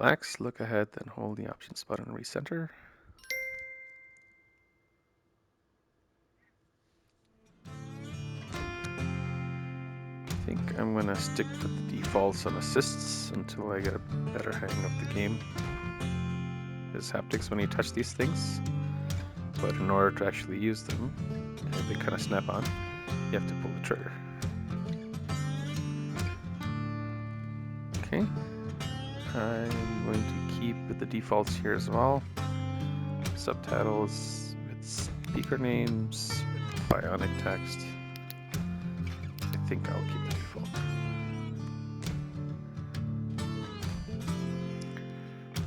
Relax, look ahead, then hold the options button and recenter. I think I'm gonna stick with the defaults on assists until I get a better hang of the game. There's haptics when you touch these things, but in order to actually use them, they kind of snap on, you have to pull the trigger. Okay, I'm going to keep with the defaults here as well. Subtitles with speaker names, with bionic text. I think I'll keep the default.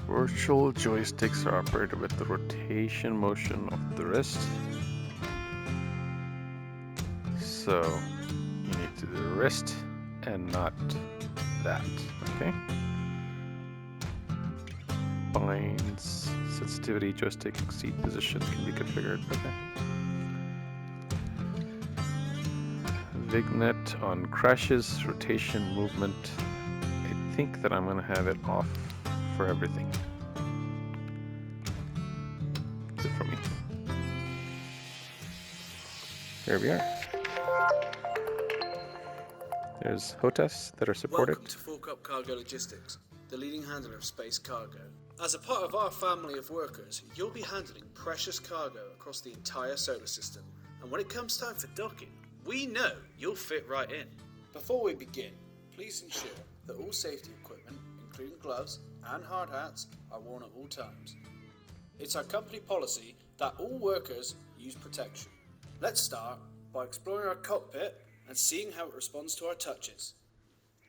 Virtual joysticks are operated with the rotation motion of the wrist. So you need to do the wrist and not that, okay? Binds, sensitivity, joystick, seat position can be configured, okay. Vignette on crashes, rotation, movement. I think that I'm gonna have it off for everything. Good for me. Here we are. There's HOTAS that are supported. Welcome to Fork Up Cargo Logistics, the leading handler of space cargo. As a part of our family of workers, you'll be handling precious cargo across the entire solar system. And when it comes time for docking, we know you'll fit right in. Before we begin, please ensure that all safety equipment, including gloves and hard hats, are worn at all times. It's our company policy that all workers use protection. Let's start by exploring our cockpit and seeing how it responds to our touches.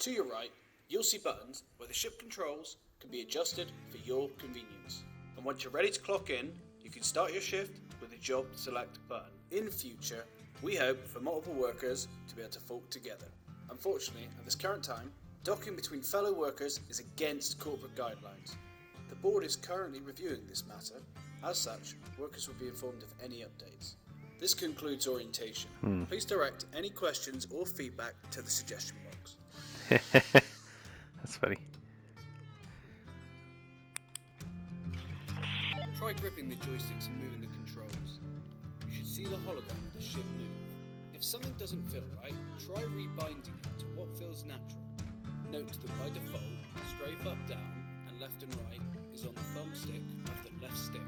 To your right, you'll see buttons where the ship controls can be adjusted for your convenience. And once you're ready to clock in, you can start your shift with the Job Select button. In future, we hope for multiple workers to be able to fork together. Unfortunately, at this current time, docking between fellow workers is against corporate guidelines. The board is currently reviewing this matter. As such, workers will be informed of any updates. This concludes orientation. Please direct any questions or feedback to the suggestion box. That's funny. Try gripping the joysticks and moving the controls. You should see the hologram of the ship move. If something doesn't feel right, try rebinding it to what feels natural. Note that by default, strafe up, down, and left and right is on the thumbstick of the left stick.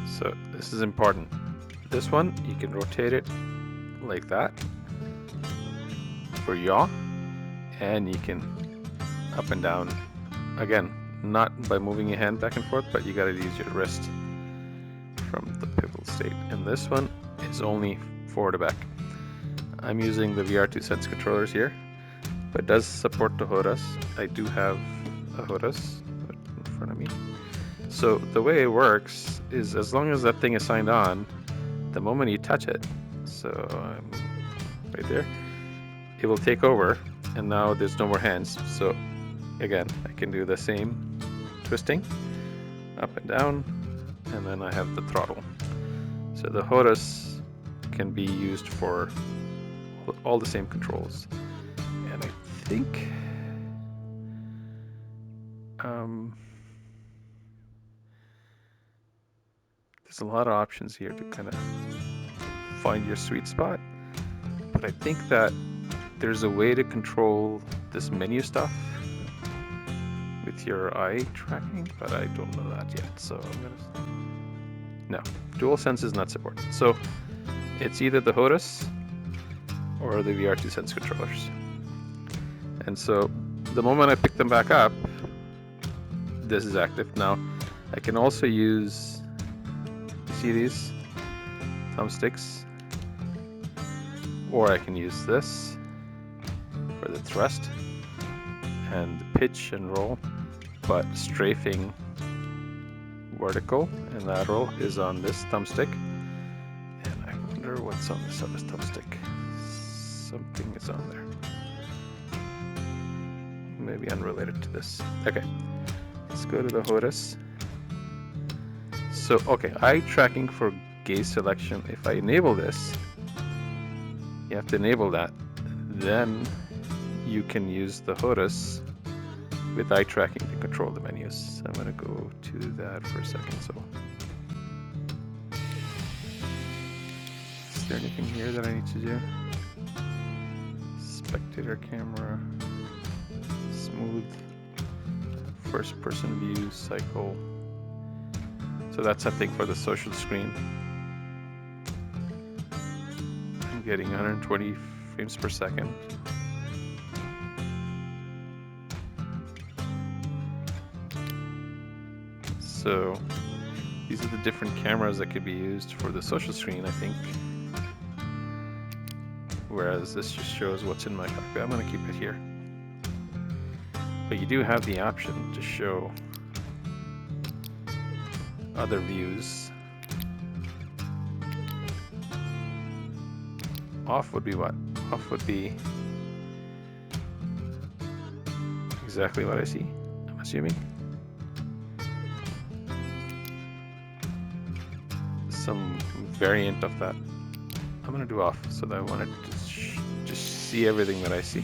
So this is important. This one, you can rotate it like that for yaw, and you can up and down. Again, not by moving your hand back and forth, but you gotta use your wrist from the pivotal state. And this one is only forward to back. I'm using the VR2 Sense controllers here, but it does support the HOTAS. I do have a HOTAS in front of me. So the way it works is as long as that thing is signed on, the moment you touch it, so I'm right there, it will take over, and now there's no more hands. So again, I can do the same twisting, up and down, and then I have the throttle. So the HOTAS can be used for all the same controls. And I think there's a lot of options here to kind of find your sweet spot. But I think that there's a way to control this menu stuff with your eye tracking, but I don't know that yet. So I'm gonna... No, DualSense is not supported. So it's either the HOTAS or the VR2 Sense controllers. And so the moment I pick them back up, this is active. Now I can also use, you see these thumbsticks, or I can use this for the thrust and the pitch and roll, but strafing vertical and lateral is on this thumbstick. And I wonder what's on this other thumbstick. Something is on there. Maybe unrelated to this. Okay, let's go to the HOTAS. So, okay, eye tracking for gaze selection. If I enable this, you have to enable that. Then you can use the HOTAS with eye tracking to control the menus. I'm gonna go to that for a second. So, is there anything here that I need to do? Spectator camera, smooth, first person view, cycle. So that's something for the social screen. I'm getting 120 frames per second. So these are the different cameras that could be used for the social screen, I think. Whereas this just shows what's in my cockpit. I'm going to keep it here. But you do have the option to show other views. Off would be what? Off would be exactly what I see, I'm assuming. Some variant of that. I'm gonna do off so that I want to just see everything that I see.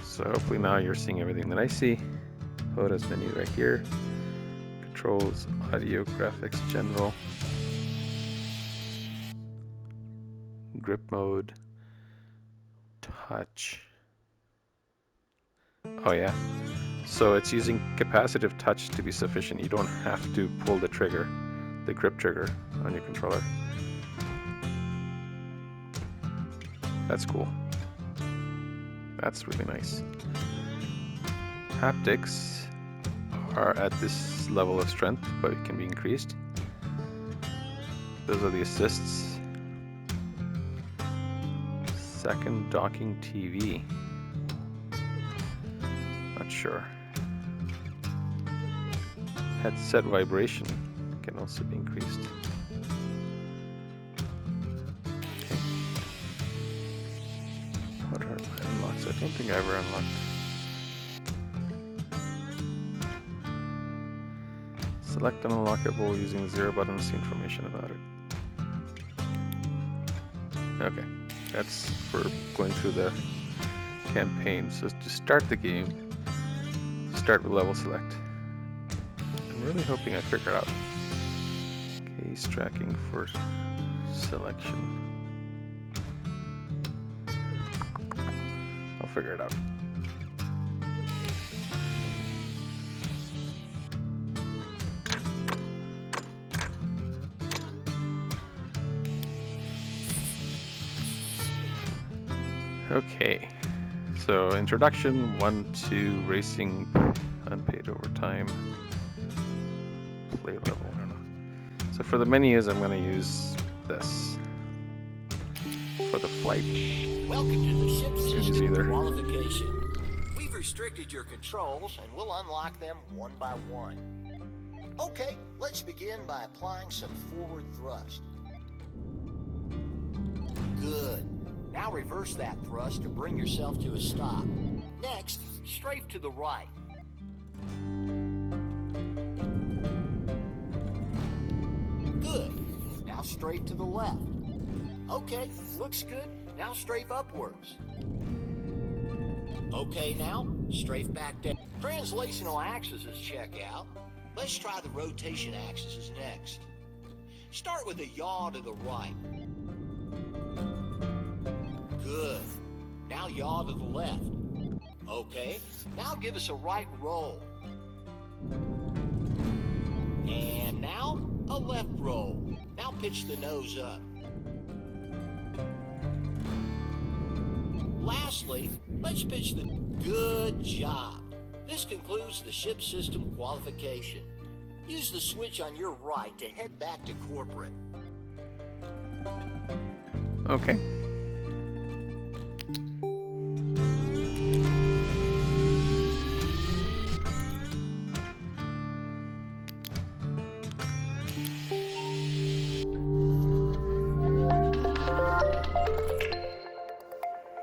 So hopefully now you're seeing everything that I see. HOTAS menu right here. Controls, audio, graphics, general. Grip mode. Touch. Oh yeah. So it's using capacitive touch to be sufficient. You don't have to pull the trigger, the grip trigger on your controller. That's cool. That's really nice. Haptics are at this level of strength, but it can be increased. Those are the assists. Second docking TV. Not sure. Headset vibration can also be increased. Okay. What are my unlocks? I don't think I ever unlocked. Select an unlockable using the 0 button to see information about it. Okay, that's for going through the campaign. So to start the game, start with level select. I'm really hoping I figure it out. Case tracking for selection. I'll figure it out. Okay, so introduction, 1, 2, racing, unpaid overtime, play level, I don't know. So for the menus, I'm going to use this. For the flight, Welcome to the ship system either. qualification. We've restricted your controls and we'll unlock them one by one. Okay, let's begin by applying some forward thrust. Good. Now reverse that thrust to bring yourself to a stop. Next, strafe to the right. Good. Now strafe to the left. Okay, looks good. Now strafe upwards. Okay, now strafe back down. Translational axes check out. Let's try the rotation axes next. Start with a yaw to the right. Good. Now yaw to the left. Okay, now give us a right roll. And now a left roll. Now pitch the nose up. Lastly, let's pitch the good job. This concludes the ship system qualification. Use the switch on your right to head back to corporate. Okay.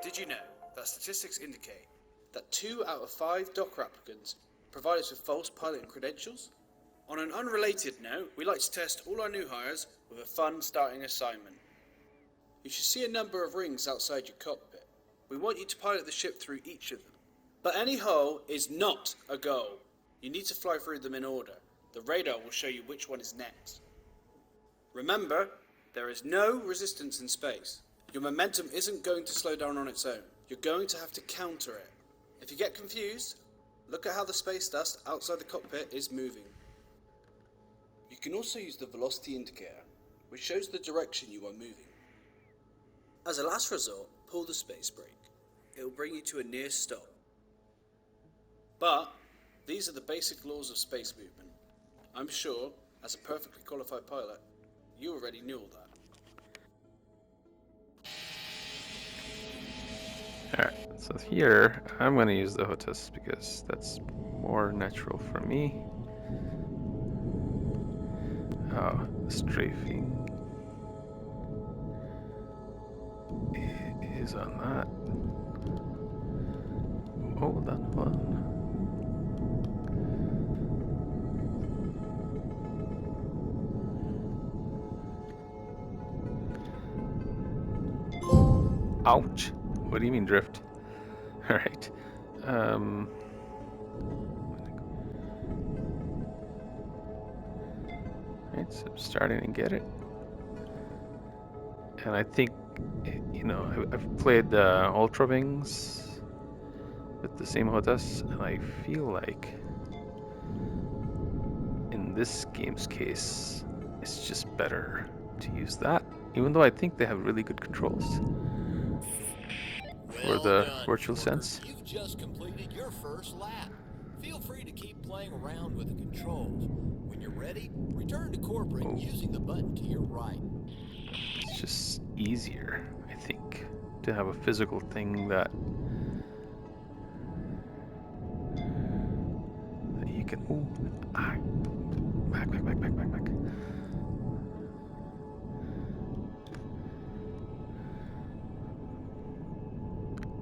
Did you know that statistics indicate that 2 out of 5 DOCR applicants provide us with false piloting credentials? On an unrelated note, we like to test all our new hires with a fun starting assignment. You should see a number of rings outside your cockpit. We want you to pilot the ship through each of them. But any hole is not a goal. You need to fly through them in order. The radar will show you which one is next. Remember, there is no resistance in space. Your momentum isn't going to slow down on its own. You're going to have to counter it. If you get confused, look at how the space dust outside the cockpit is moving. You can also use the velocity indicator, which shows the direction you are moving. As a last resort, pull the space brake. It will bring you to a near stop. But these are the basic laws of space movement. I'm sure, as a perfectly qualified pilot, you already knew all that. Alright, so here I'm going to use the HOTAS because that's more natural for me. Oh, the strafing is on that. Hold on, hold on. Ouch! What do you mean drift? Alright. Right, so I'm starting to get it. And I think, you know, I've played Ultra Wings with the same HOTAS, and I feel like in this game's case, it's just better to use that, even though I think they have really good controls for the virtual sense. You've just completed your first lap. Feel free to keep playing around with the controls. When you're ready, return to corporate using the button to your right. It's just easier, I think, to have a physical thing that you can. Ooh, back.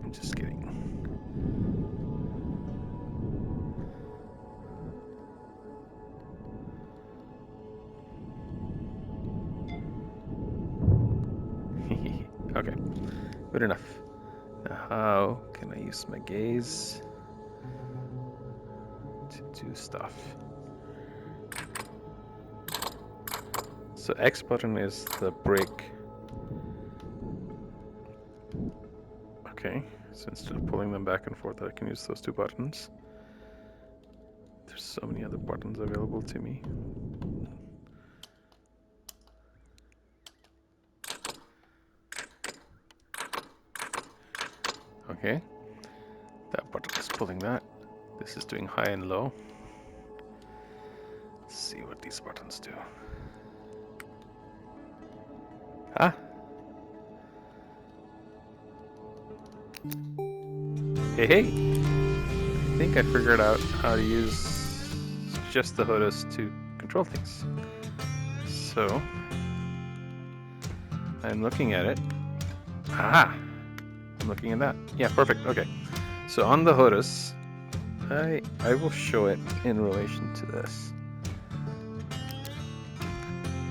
I'm just kidding. Okay, good enough. Now how can I use my gaze to do stuff? So X button is the brake. Okay, so instead of pulling them back and forth, I can use those two buttons. There's so many other buttons available to me. Okay, that button is pulling that. This is doing high and low. Let's see what these buttons do. Ah! Hey! I think I figured out how to use just the HOTAS to control things. So, I'm looking at it. Aha! I'm looking at that. Yeah, perfect. Okay. So on the HOTAS, I will show it in relation to this.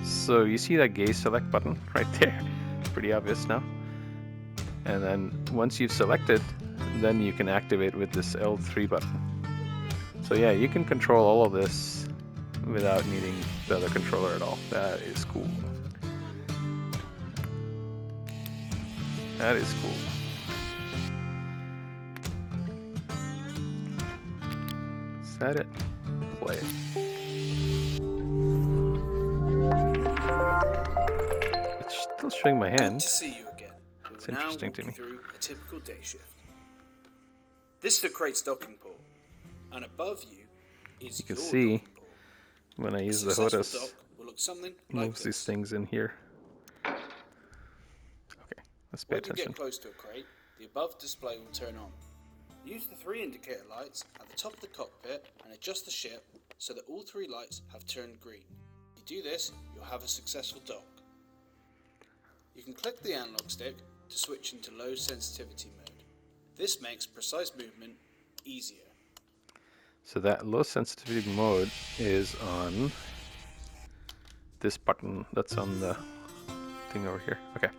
So you see that gaze select button right there? Pretty obvious now. And then once you've selected, then you can activate with this L3 button. So yeah, you can control all of this without needing the other controller at all. That is cool. That is cool. Set it. Play it. It's still showing my hand. Good to see you again. It's We're now interesting to walking me. through a typical day shift. This is the crate's docking port, and above you is You can your see docking port. when I A use the successful HOTAS, dock will look something like moves these this. things in here. Okay, let's pay When you attention. get close to a crate, the above display will turn on. Use the 3 indicator lights at the top of the cockpit and adjust the ship so that all 3 lights have turned green. If you do this, you'll have a successful dock. You can click the analog stick to switch into low sensitivity mode. This makes precise movement easier. So that low sensitivity mode is on this button that's on the thing over here. Okay.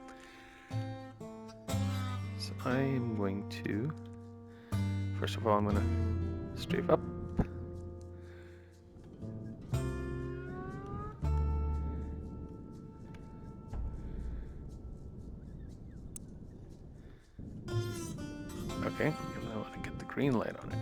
is I'm going to, first of all, I'm going to strafe up. Okay, and I want to get the green light on it.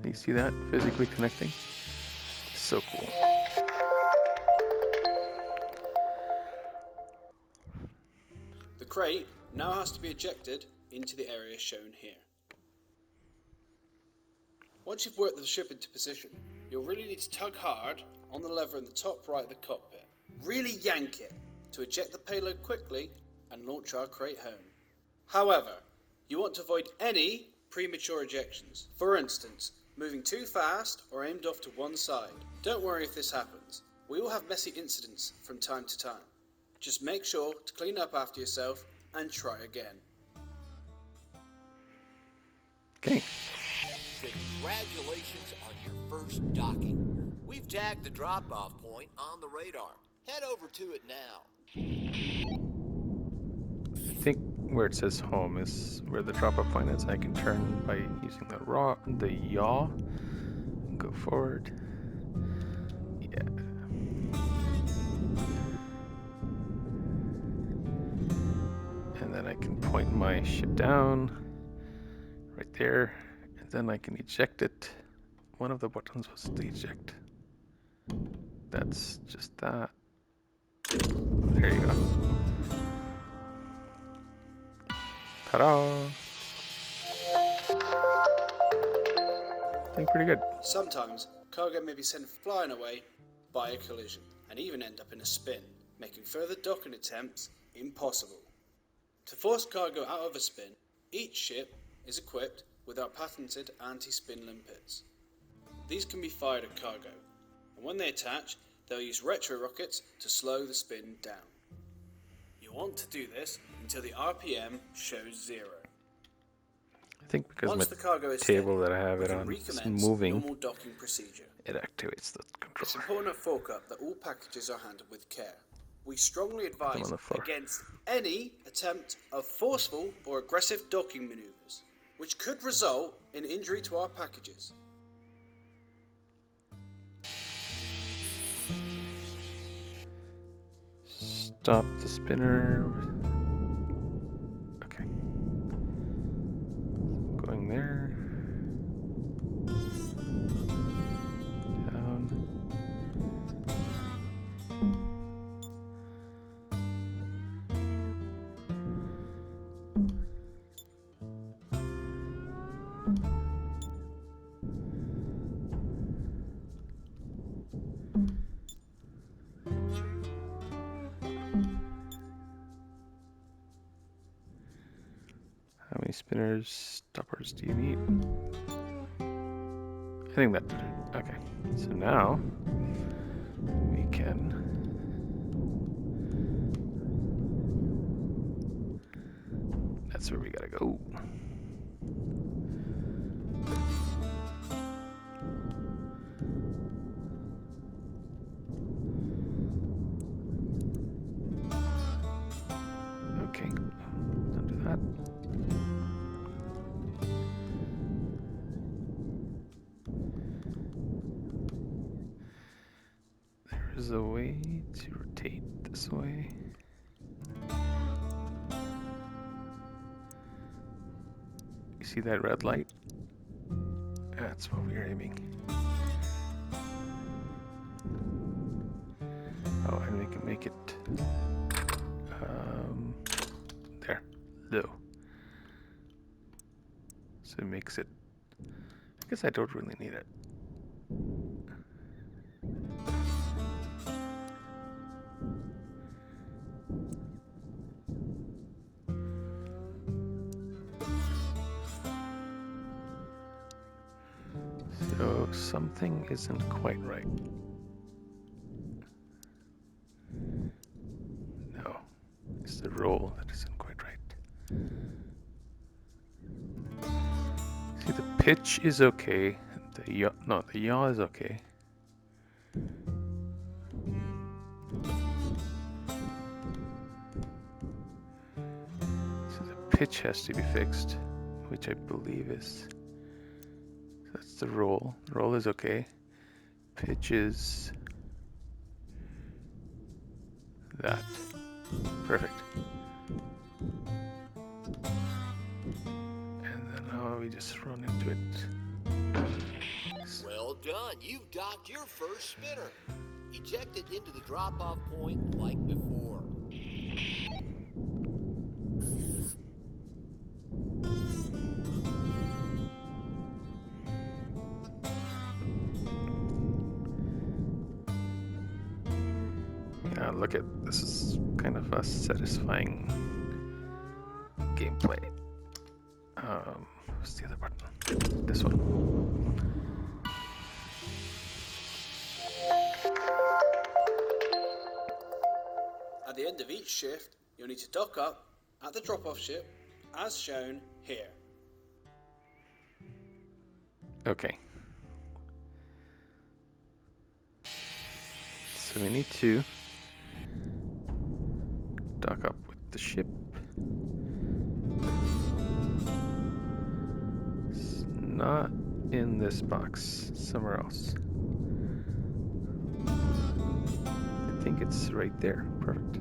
You see that physically connecting? So cool. The crate now has to be ejected into the area shown here. Once you've worked the ship into position, you'll really need to tug hard on the lever in the top right of the cockpit. Really yank it to eject the payload quickly and launch our crate home. However, you want to avoid any premature ejections. For instance, moving too fast or aimed off to one side. Don't worry if this happens. We all have messy incidents from time to time. Just make sure to clean up after yourself and try again. Okay. Congratulations on your first docking. We've tagged the drop-off point on the radar. Head over to it now. I think where it says home is where the drop-off point is. I can turn by using the yaw and go forward. Yeah. And then I can point my ship down right there, and then I can eject it. One of the buttons was the eject. That's just that. There you go. Ta-da! Doing pretty good. Sometimes, cargo may be sent flying away by a collision and even end up in a spin, making further docking attempts impossible. To force cargo out of a spin, each ship is equipped with our patented anti-spin limpets. These can be fired at cargo, and when they attach, they'll use retro rockets to slow the spin down. You'll want to do this until the RPM shows 0. I think because Once my the cargo is table steady, that I have we it can on is recommence moving, normal docking procedure. it activates the It's controller. important to fork that all packages are handled with care. We strongly advise on the floor. against any attempt of forceful or aggressive docking maneuvers, which could result in injury to our packages. Stop the spinner. Okay. Going there. Down. How many spinners, stoppers do you need? I think that did it. Okay. So now we can that's where we gotta go. Okay. Don't do that. There is a way to rotate this way. You see that red light? That's what we're aiming. Oh, and we can make it there, low. So it makes it, I guess I don't really need it. So something isn't quite right. No, it's the roll that isn't quite right. See, the pitch is okay. The yaw is okay. pitch has to be fixed, which I believe is, that's the roll. The roll is okay. Pitch is that. Perfect. And then now we just run into it. Well done. You've docked your first spinner. Eject it into the drop-off point like before. Yeah, look at this is kind of a satisfying gameplay. What's the other button? This one. At the end of each shift, you'll need to dock up at the drop-off ship, as shown here. Okay. So we need to dock up with the ship. It's not in this box, somewhere else. I think it's right there. Perfect.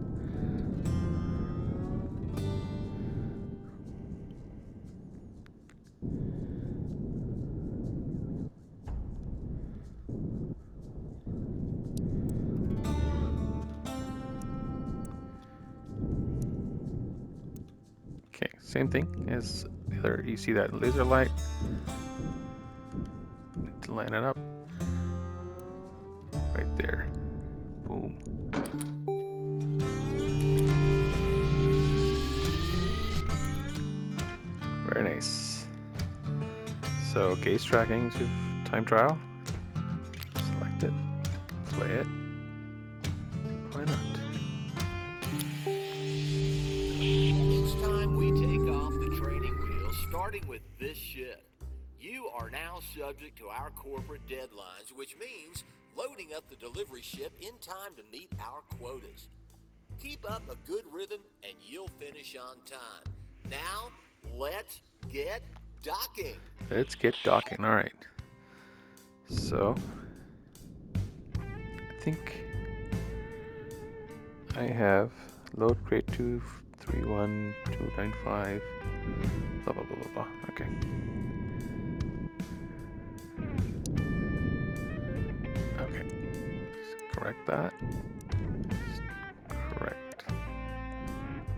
Okay, same thing as the other. You see that laser light? Need to line it up. Right there. Boom. Very nice. So gaze tracking to time trial. Select it. Play it. Why not? It's time we take off the training wheels, starting with this ship. You are now subject to our corporate deadlines, which means loading up the delivery ship in time to meet our quotas. Keep up a good rhythm and you'll finish on time. Now, let's get docking. Let's get docking. All right. So I think I have load crate 231295. Blah blah blah blah blah. Okay. Okay. Just correct that. Just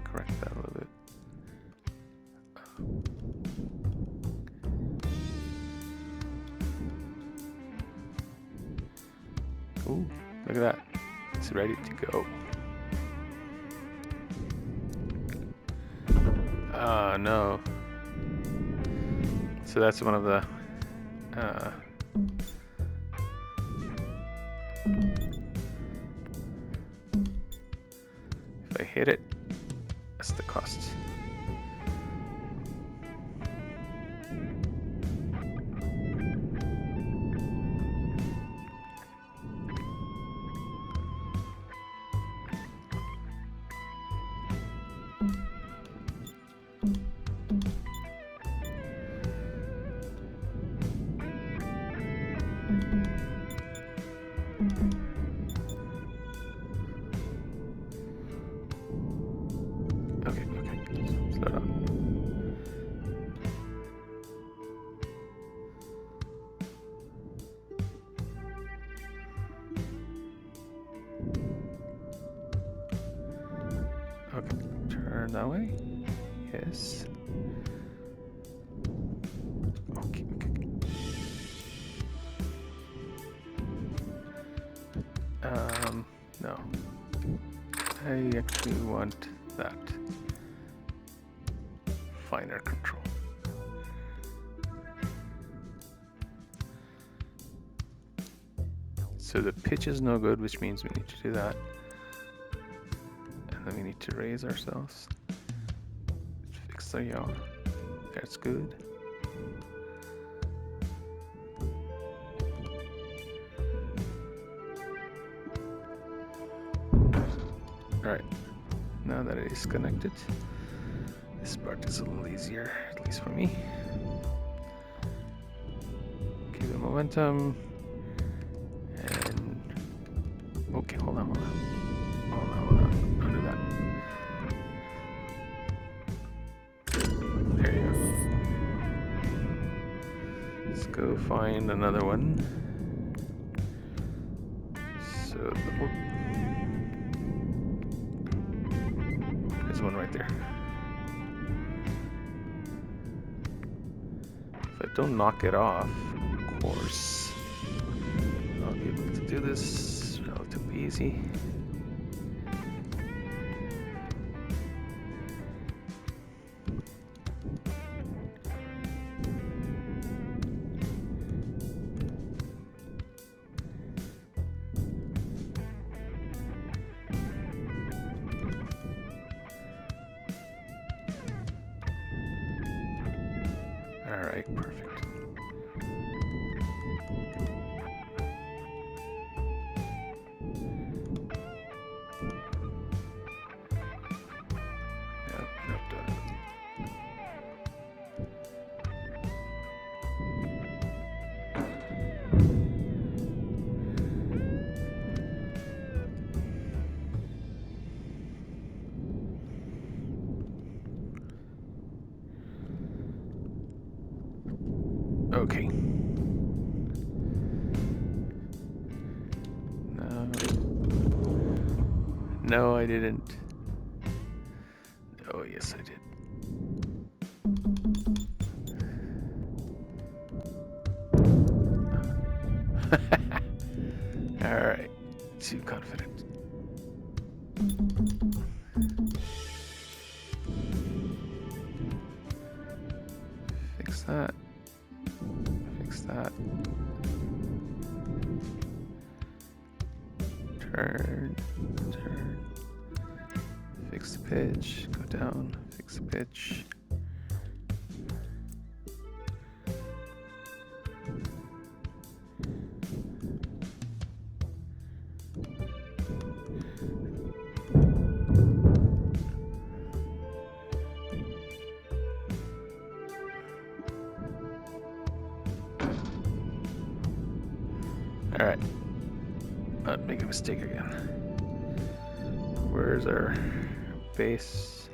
correct that a little bit. Ooh, look at that. It's ready to go. No. So that's one of the if I hit it, that's the cost. Okay, slow down. Okay, turn that way. Yes. Okay. No. I actually want that. Finer control. So the pitch is no good, which means we need to do that. And then we need to raise ourselves. Fix the yaw. That's good. Alright, now that it is connected, This part is a little easier, at least for me. Keep the momentum. And okay, hold on. Don't do that. There you go. Let's go find another one. So there's one right there. If I don't knock it off, of course, I'll be able to do this relatively easy. Alright, perfect. Nope, done. Okay. No, I didn't. Oh, yes, I did. Alright. Too confident. Fix that. Fix that. Turn. Fix the pitch. Go down. Fix the pitch. Alright. Not make a mistake again. Where's our base?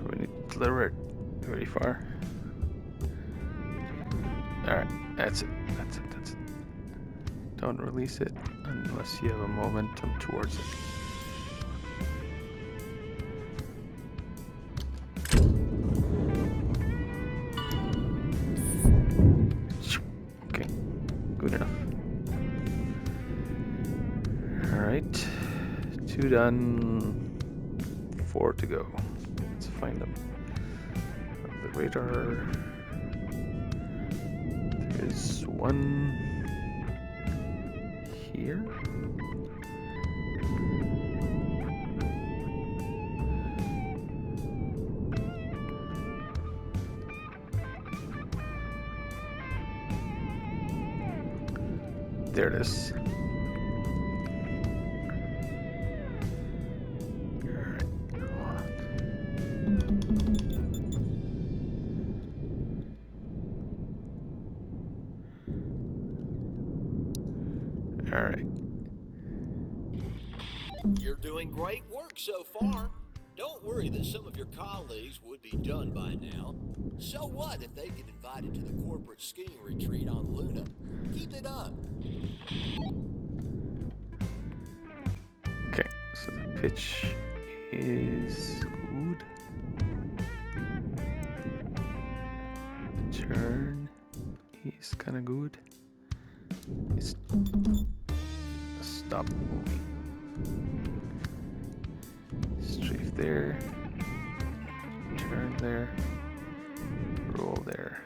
We need to deliver it very far. Alright, that's it. That's it. Don't release it unless you have a momentum towards it. Okay, good enough. Alright, 2 done, 4 to go. Let's find them. The radar. There's one here. There it is. All right. You're doing great work so far. Don't worry that some of your colleagues would be done by now. So what if they get invited to the corporate skiing retreat on Luna? Keep it up. Okay, so the pitch is good. Turn is kind of good. It's stop moving. Strafe there. Turn there. Roll there.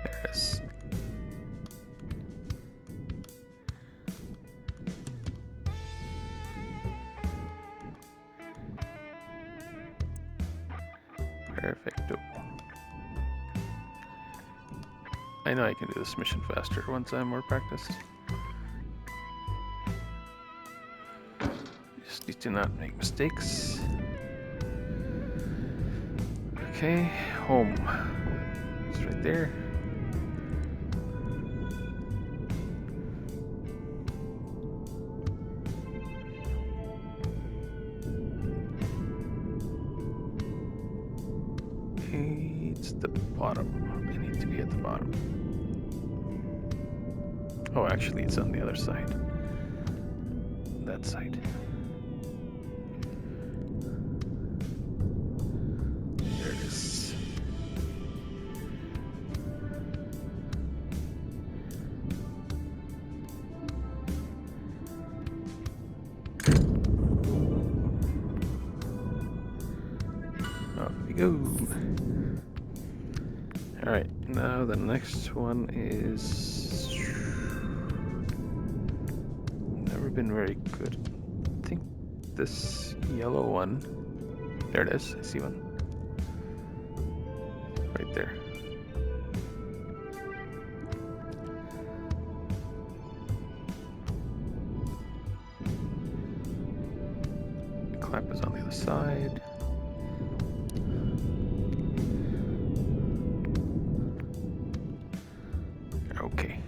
There it is. Perfecto. I know I can do this mission faster once I'm more practiced. Just need to not make mistakes. Okay, home. It's right there. Okay, it's the bottom. I need to be at the bottom. Oh, actually, it's on the other side. That side. There it is. Off we go. Alright, now the next one is... Never been very good. I think this yellow one... There it is, I see one. Right there. The clamp is on the other side. Okay.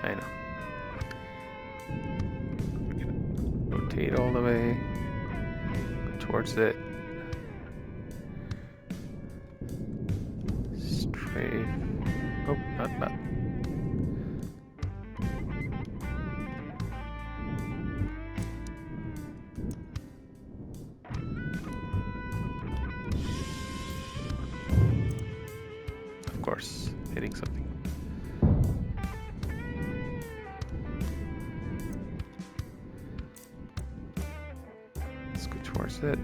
I know. We're gonna rotate all the way. Go towards it. Straight. Oh, not. Of course, hitting something. Let's go towards it.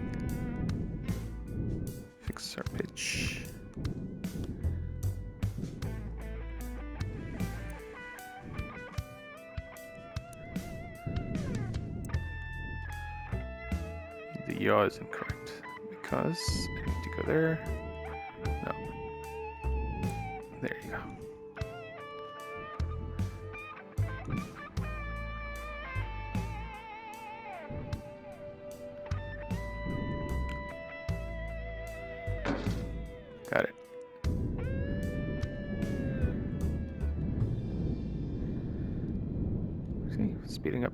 Fix our pitch. The yaw is incorrect because I need to go there. No. There you go. Got it. See, speeding up,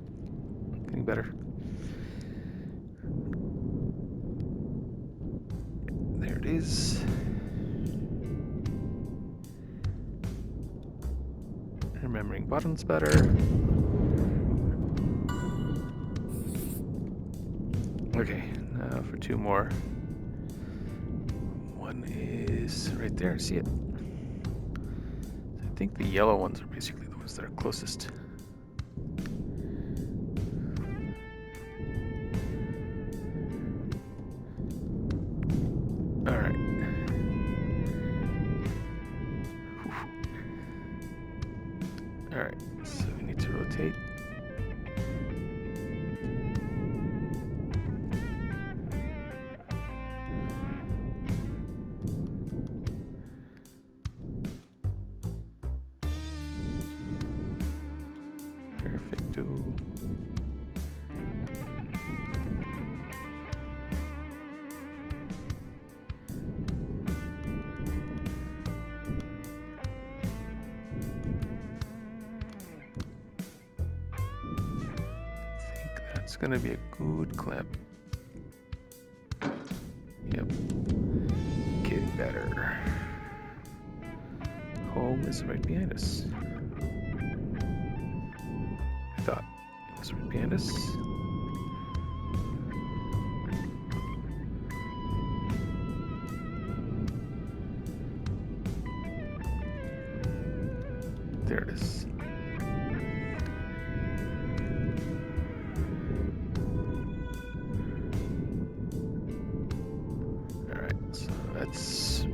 getting better. There it is. Remembering buttons better. Okay, now for two more. One is right there, see it? I think the yellow ones are basically the ones that are closest. Alright. Alright, so we need to rotate. Perfecto. It's gonna be a good clamp. Yep. Getting better. Home is right behind us. I thought it was right behind us. There it is. Let's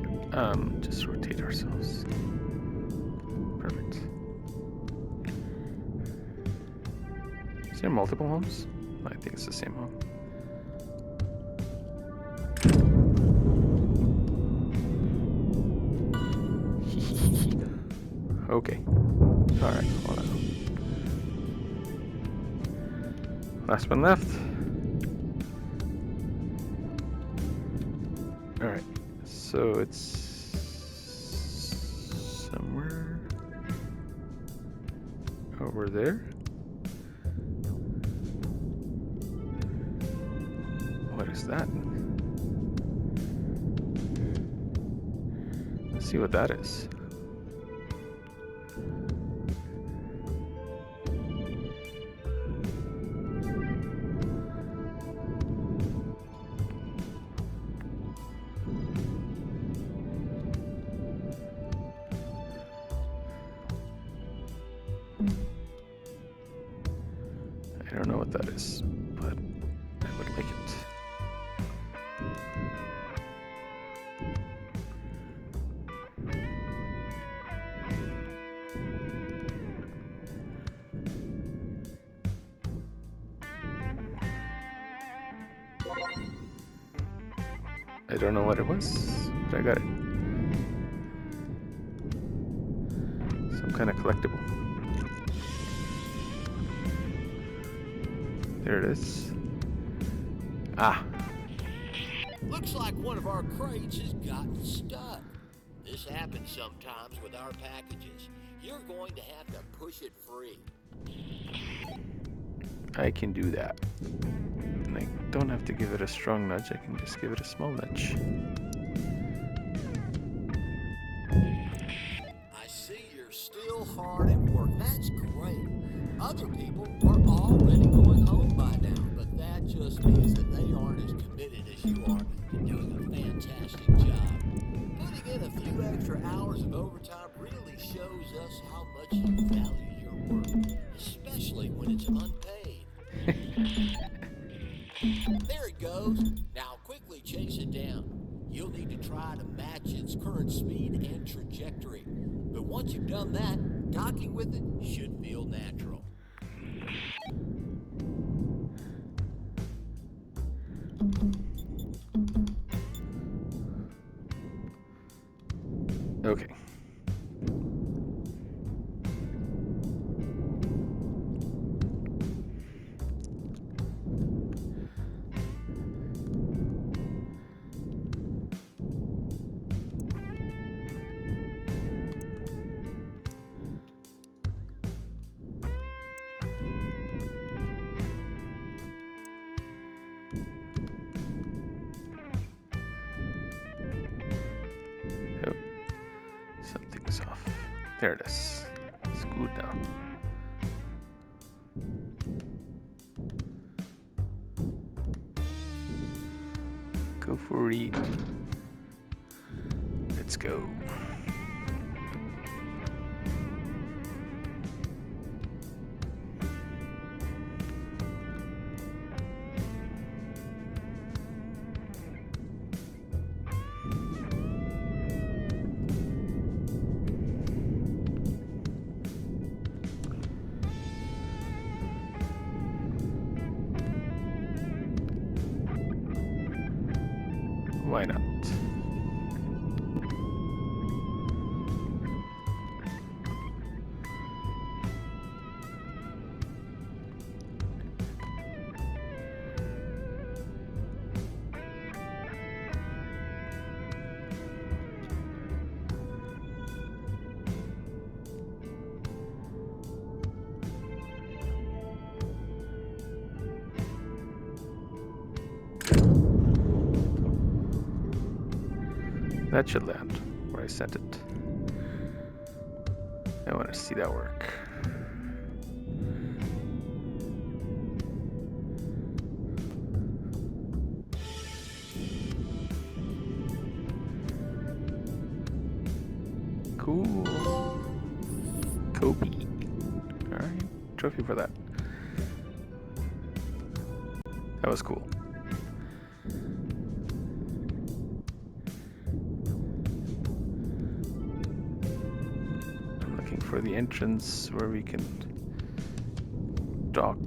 just rotate ourselves. Perfect. Is there multiple homes? I think it's the same home. Okay. Alright, hold on. Last one left. Alright, so it's somewhere over there. What is that? Let's see what that is. I don't know what that is, but I would like it. I don't know what it was, but I got it. Some kind of collectible. There it is. Ah, Looks like one of our crates has gotten stuck. This happens sometimes with our packages. You're going to have to push it free. I can do that. And I don't have to give it a strong nudge, I can just give it a small nudge. I see you're still hard at work. That's great. Other people are already going home by now, but that just means that they aren't as committed as you are to doing a fantastic job. Putting in a few extra hours of overtime really shows us how much you value your work, especially when it's unpaid. There it goes. Now quickly chase it down. You'll need to try to match its current speed and trajectory. But once you've done that, docking with it should feel natural. Okay. Oh, something's off. There it is. It's good now. Go for it. Let's go. Why not? That should land where I sent it. I want to see that work. Cool. Kobe. Alright, trophy for that. That was cool. I'm looking for the entrance where we can dock.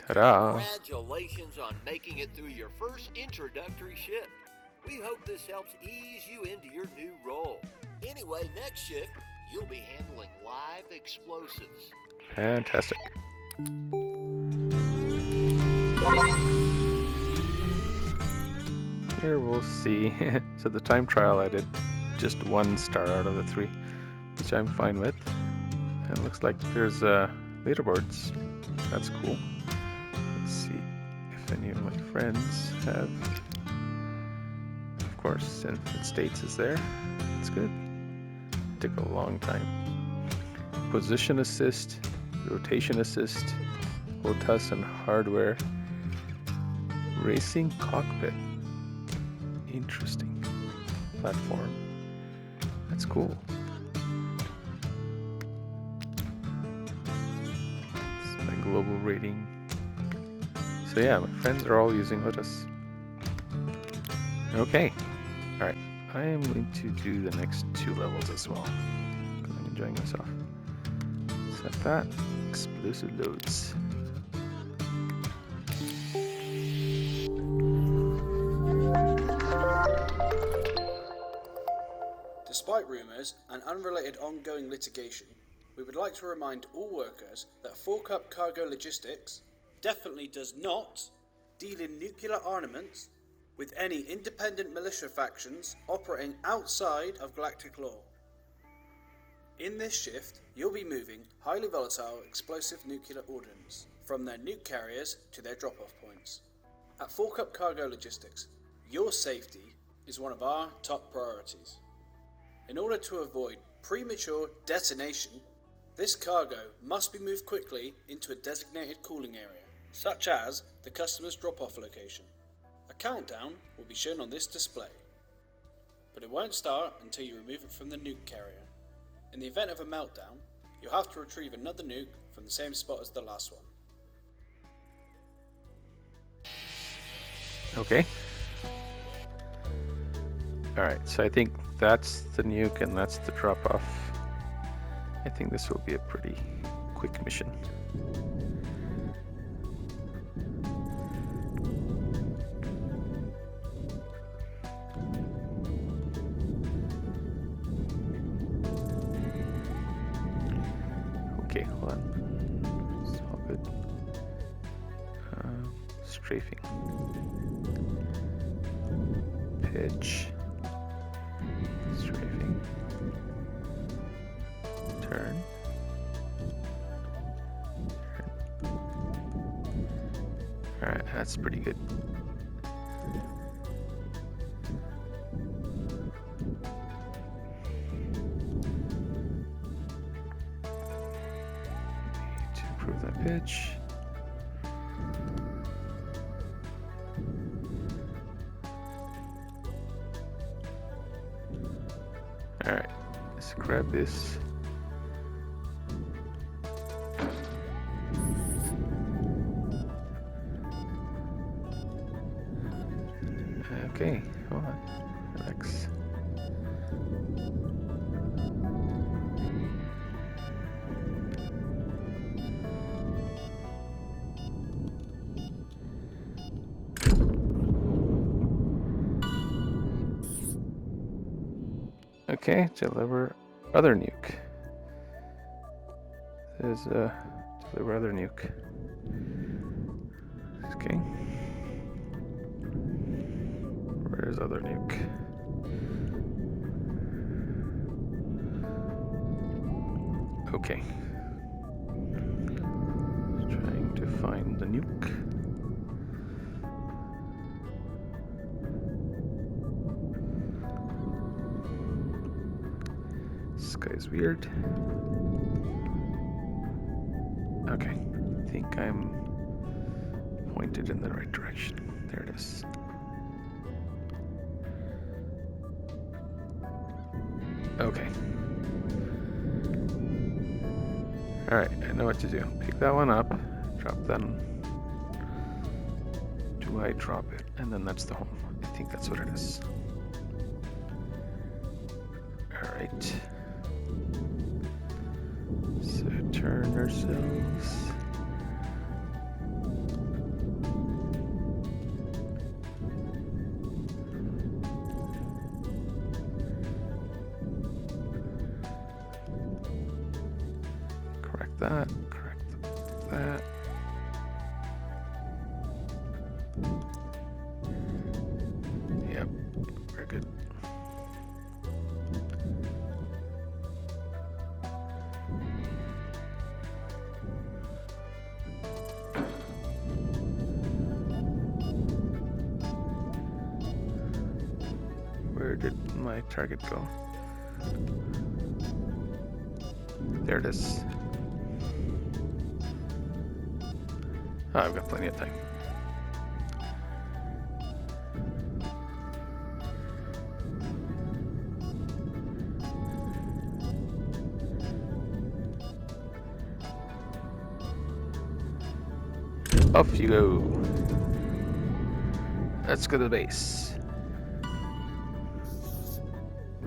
Ta-da! Congratulations on making it through your first introductory shift. We hope this helps ease you into your new role. Anyway, next shift, you'll be handling live explosives. Fantastic. Here we'll see. So the time trial I did just 1 star out of the 3, which I'm fine with. And it looks like there's leaderboards. That's cool. Let's see if any of my friends have. Of course, Infinite States is there. That's good. Took a long time. Position assist, rotation assist, HOTAS and hardware, racing cockpit. Interesting. Platform. That's cool. It's my global rating. So yeah, my friends are all using HOTAS. Okay. Alright. I am going to do the next 2 levels as well, because I'm enjoying myself. Set that. Explosive loads. Despite rumours and unrelated ongoing litigation, we would like to remind all workers that Fork Up Cargo Logistics definitely does not deal in nuclear armaments with any independent militia factions operating outside of galactic law. In this shift, you'll be moving highly volatile explosive nuclear ordnance from their nuke carriers to their drop-off points. At Fork Up Cargo Logistics, your safety is one of our top priorities. In order to avoid premature detonation, this cargo must be moved quickly into a designated cooling area, such as the customer's drop-off location. A countdown will be shown on this display, but it won't start until you remove it from the nuke carrier. In the event of a meltdown, you'll have to retrieve another nuke from the same spot as the last one. Okay. Alright, so I think that's the nuke and that's the drop-off. I think this will be a pretty quick mission. Okay, hold on. It's all good. Strafing. Pitch. Strafing. Turn. Alright, that's pretty good. Need to improve that pitch. Alright, let's grab this. Okay, hold on. Relax. Okay, deliver other nuke. There's deliver other nuke. Okay. Where's other nuke? Okay. Trying to find the nuke. This guy's weird. Okay, I think I'm pointed in the right direction. There it is. Okay. Alright, I know what to do. Pick that one up, drop that one. Do I drop it? And then that's the home. I think that's what it is. Alright. So turn ourselves. that. Correct that. Yep, we're good. Where did my target go? There it is. Oh, I've got plenty of time. Off you go. Let's go to the base.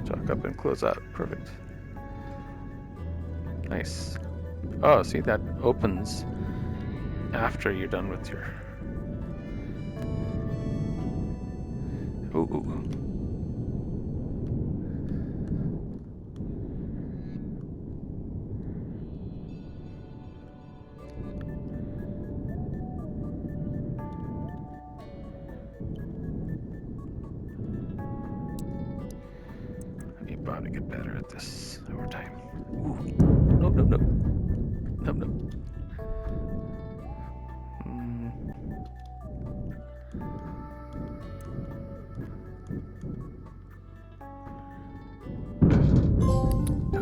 Chalk up and close out. Perfect. Nice. Oh, see, that opens after you're done with your... Ooh. I'm bound to get better at this over time. Ooh. No.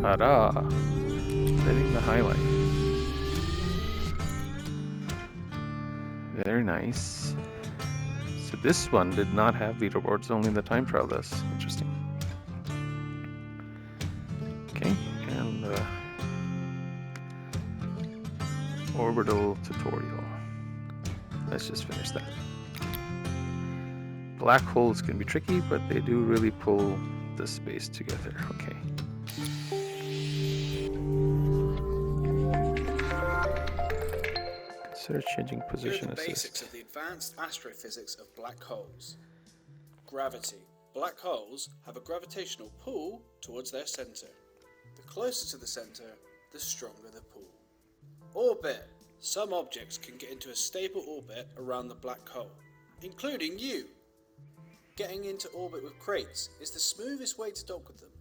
Ta-da! Living the highlight. Very nice. So this one did not have leaderboards, only the time trial does. Interesting. Okay, and orbital tutorial. Let's just finish that. Black holes can be tricky, but they do really pull the space together. Okay. Consider changing position Here are the assist. basics of the advanced astrophysics of black holes. Gravity. Black holes have a gravitational pull towards their center. The closer to the center, the stronger the pull. Orbit. Some objects can get into a stable orbit around the black hole, including you. Getting into orbit with crates is the smoothest way to dock with them.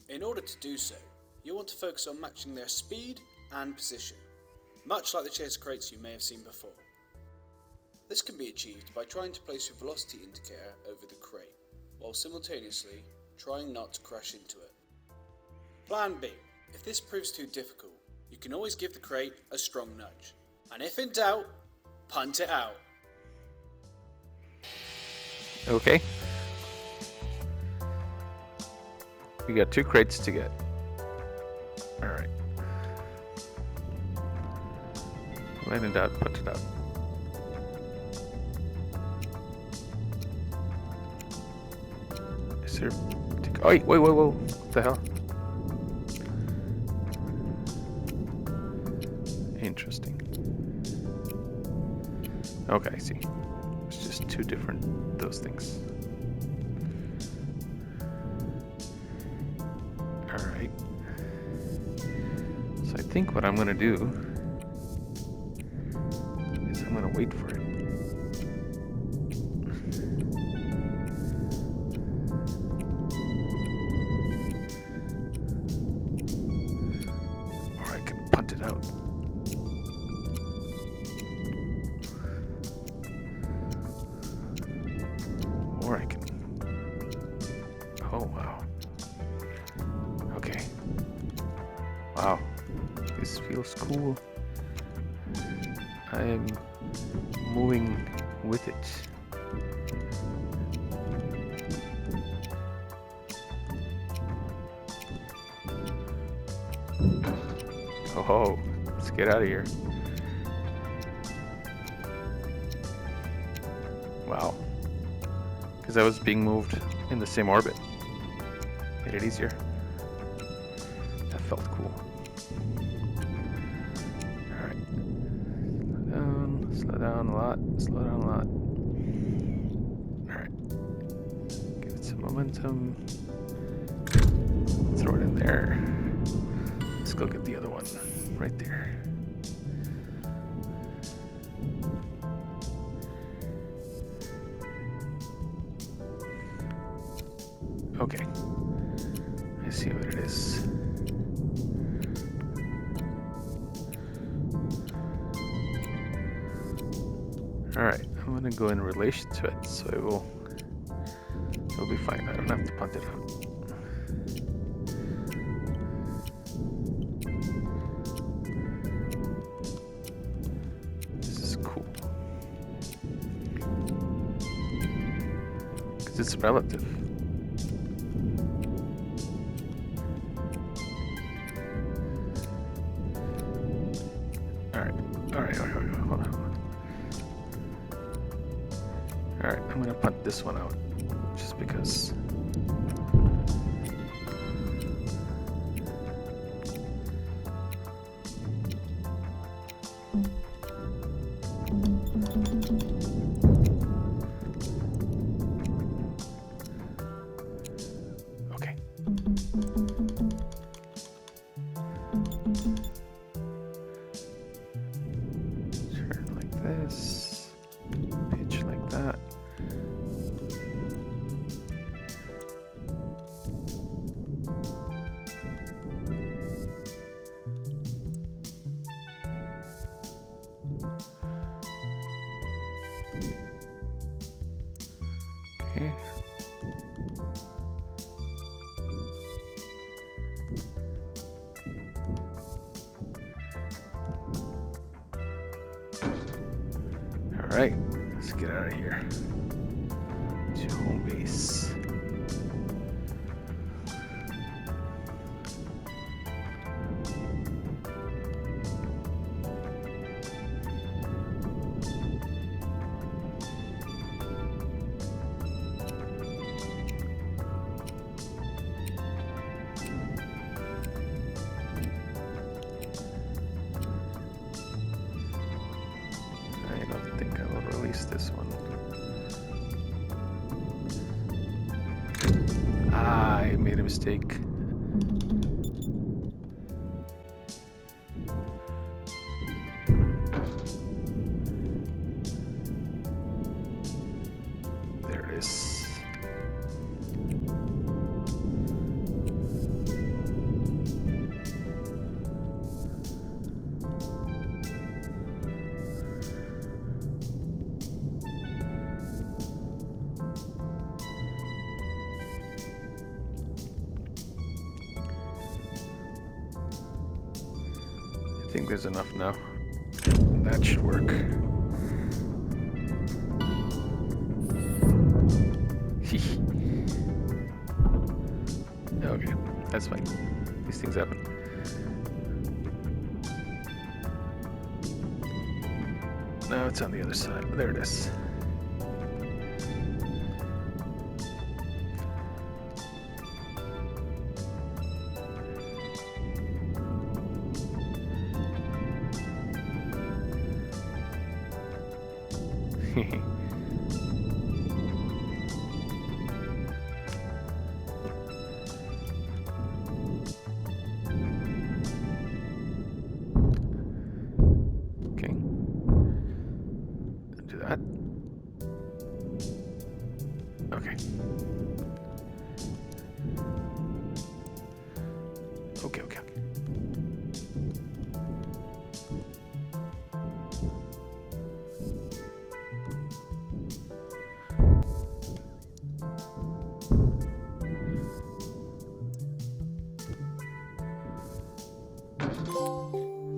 In order to do so, you want to focus on matching their speed and position, much like the chaser crates you may have seen before. This can be achieved by trying to place your velocity indicator over the crate, while simultaneously trying not to crash into it. Plan B. If this proves too difficult, you can always give the crate a strong nudge. And if in doubt, punt it out. Okay. We got 2 crates to get. Alright. When in doubt, punt it out. Is there... Oh, wait, whoa. What the hell? Interesting. Okay, I see. It's just 2 different those things. Alright. So I think what I'm gonna do is I'm gonna wait for it. Or I can punt it out. Or I can... Oh, wow. Okay. Wow. This feels cool. I am moving with it. Oh, let's get out of here. Wow. Because I was being moved in the same orbit. Made it easier. That felt cool. Alright. Slow down a lot. Alright. Give it some momentum. Throw it in there. Let's go get the other one. Right there. Okay. I see what it is. Alright, I'm gonna go in relation to it, so it'll be fine. I don't have to punt it out. This is cool. Because it's relative. Alright, hold on. Alright, I'm gonna punt this one out, just because. Okay. Turn like this, pitch like that. Okay. All right, let's get out of here to home base. I don't think I will release this one. Ah, I made a mistake. There it is. I think there's enough now. That should work. Okay, that's fine. These things happen. Now it's on the other side. There it is. Okay. Do that. Okay. Okay.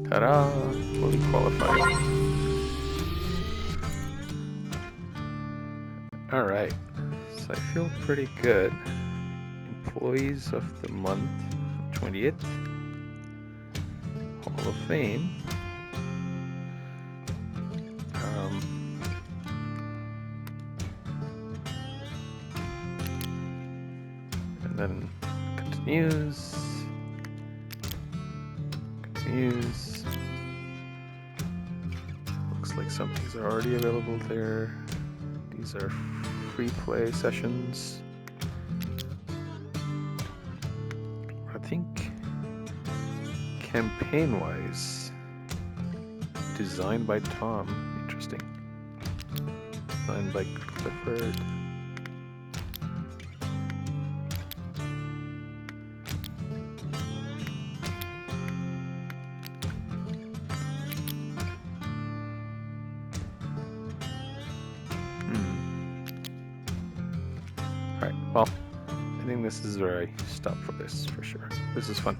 Ta-da! Fully qualified. Alright, so I feel pretty good. Employees of the month, 20th. Hall of Fame. And then continues. Looks like some things are already available there. These are free play sessions. I think campaign wise, designed by Tom. Interesting. Designed by Clifford. this is where I stop for this for sure. This is fun.